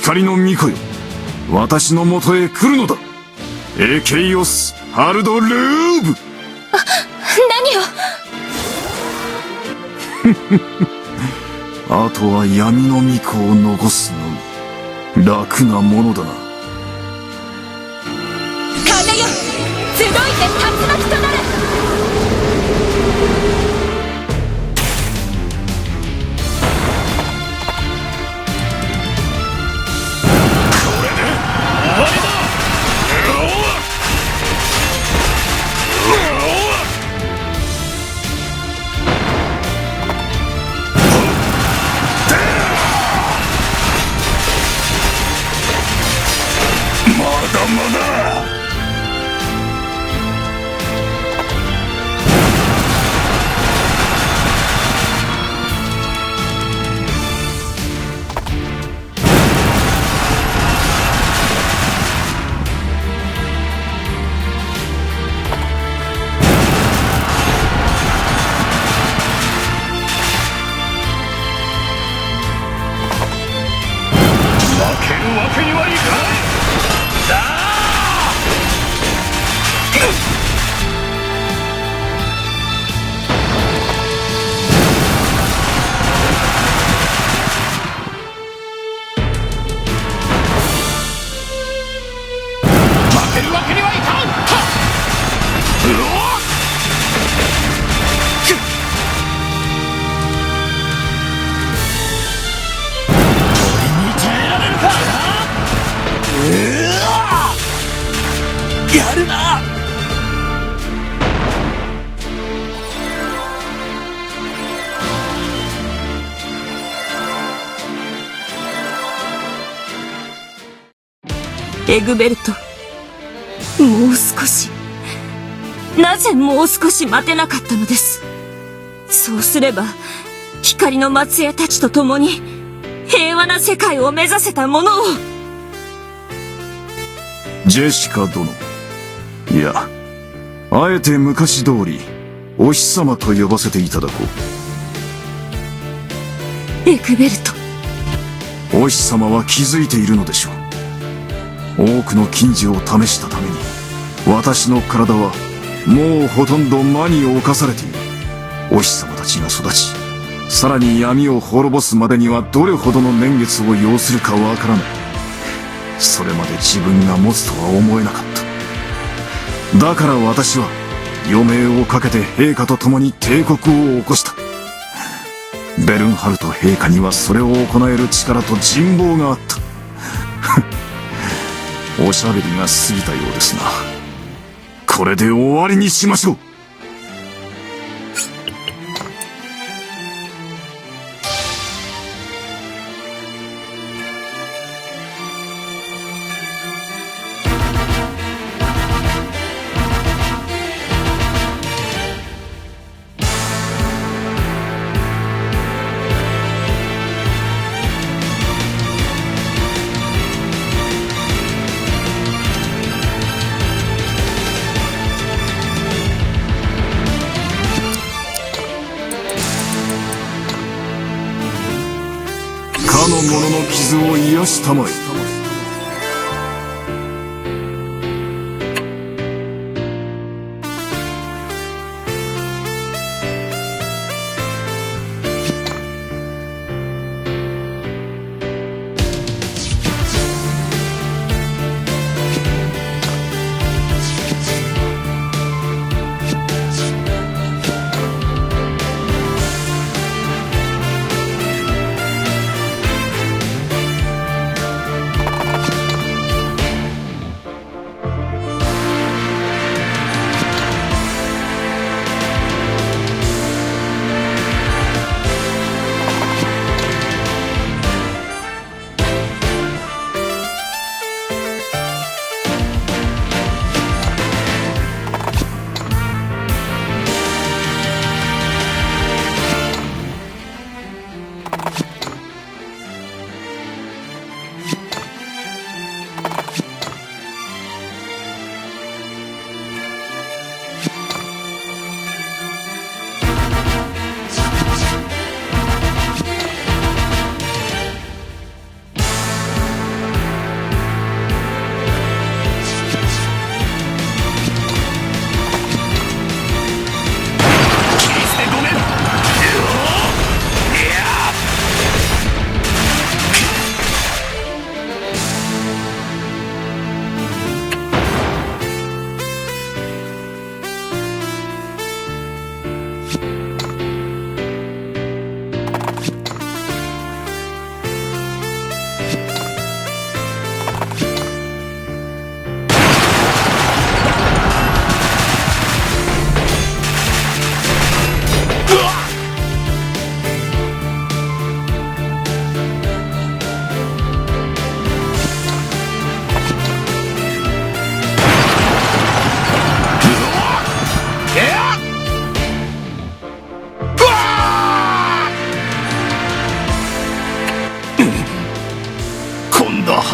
光の巫女よ、私のもとへ来るのだ。エケイオス・ハルドルーブ。何を。あとは闇の巫女を残すのみ。楽なものだな。風よ、集いて竜巻となる。やるな。エグベルト、もう少し、なぜもう少し待てなかったのです。そうすれば光の末裔たちと共に平和な世界を目指せたものを。ジェシカ殿、いや、あえて昔通りお日様と呼ばせていただこう。エグベルト、お日様は気づいているのでしょう。多くの禁忌を試したために私の体はもうほとんど魔に侵されている。お日様たちが育ち、さらに闇を滅ぼすまでにはどれほどの年月を要するかわからない。それまで自分が持つとは思えなかった。だから私は余命をかけて陛下と共に帝国を起こした。ベルンハルト陛下にはそれを行える力と人望があった。おしゃべりが過ぎたようですが、これで終わりにしましょう。かの者の傷を癒したまえ。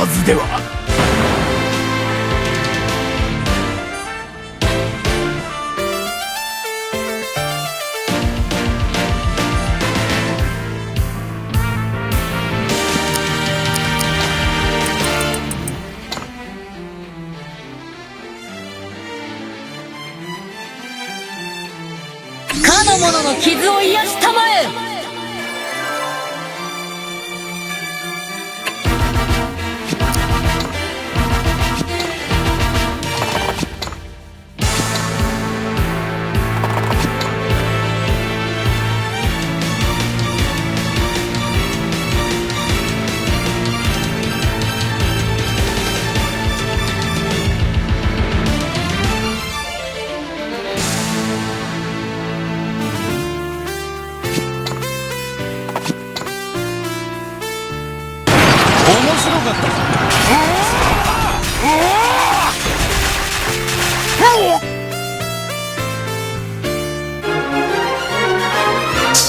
はずでは。かの者の傷を癒したまえ。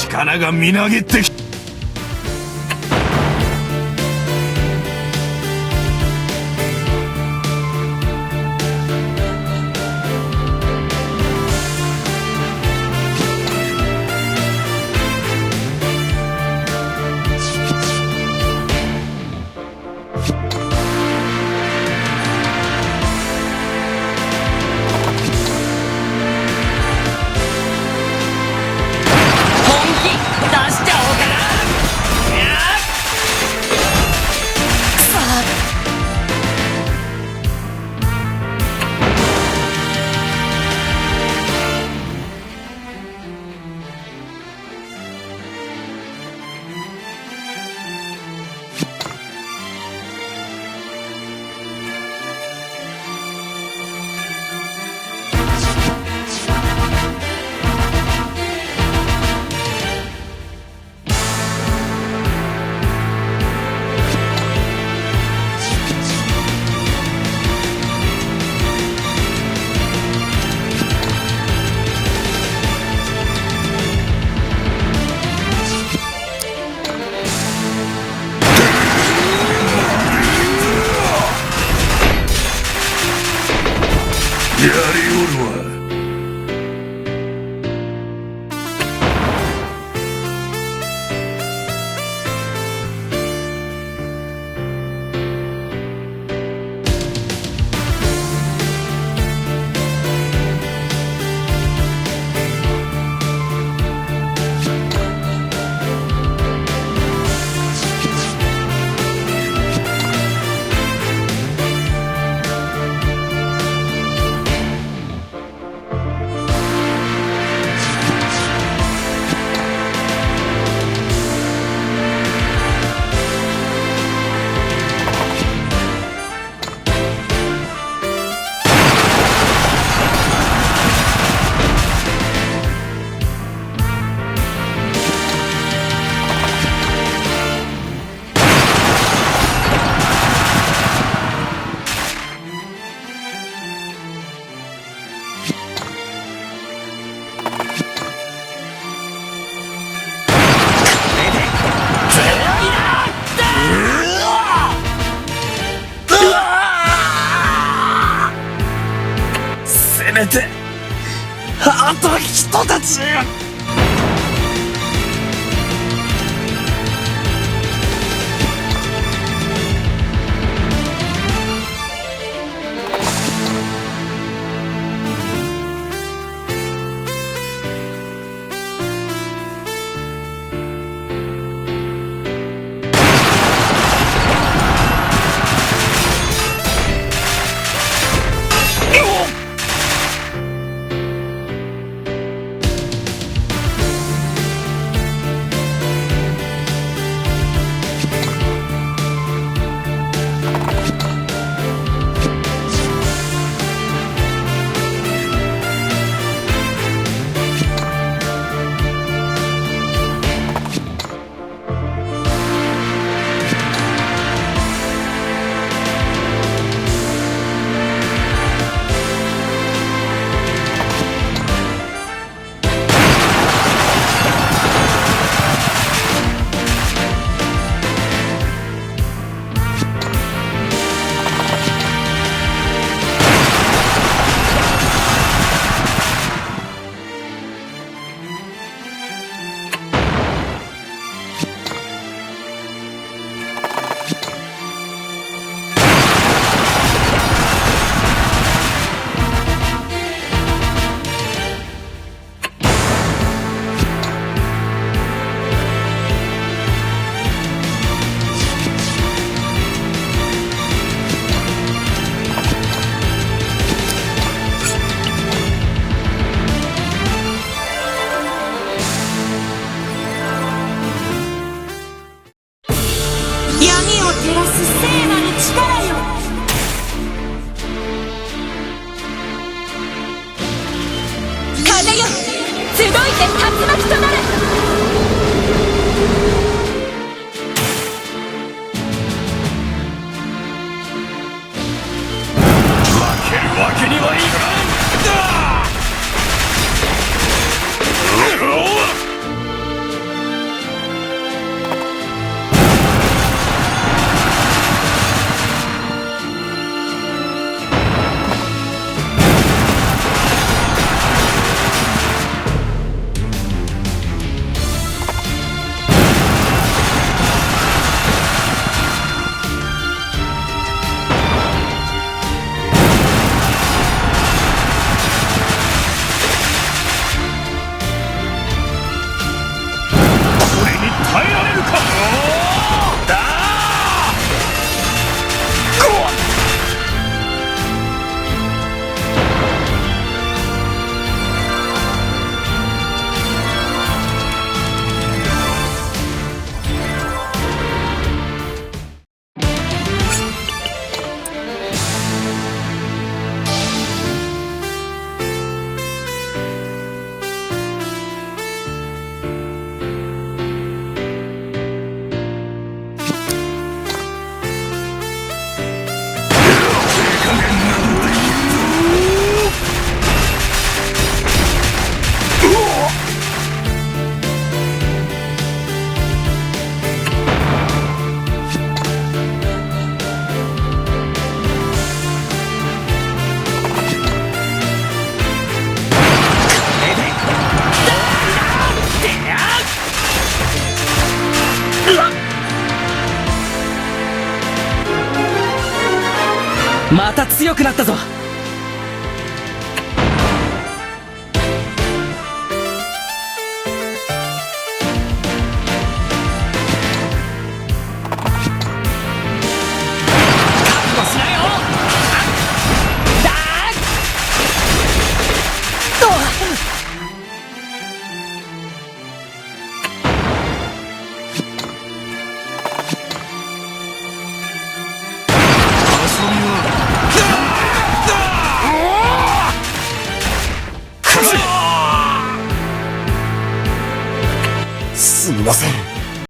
力がみなぎってきやりおるわ。せめてあと人たち。照らす聖なる力よ。風よ、集いて竜巻となれ。負けるわけにはいかん。耐えられるか。また強くなったぞ。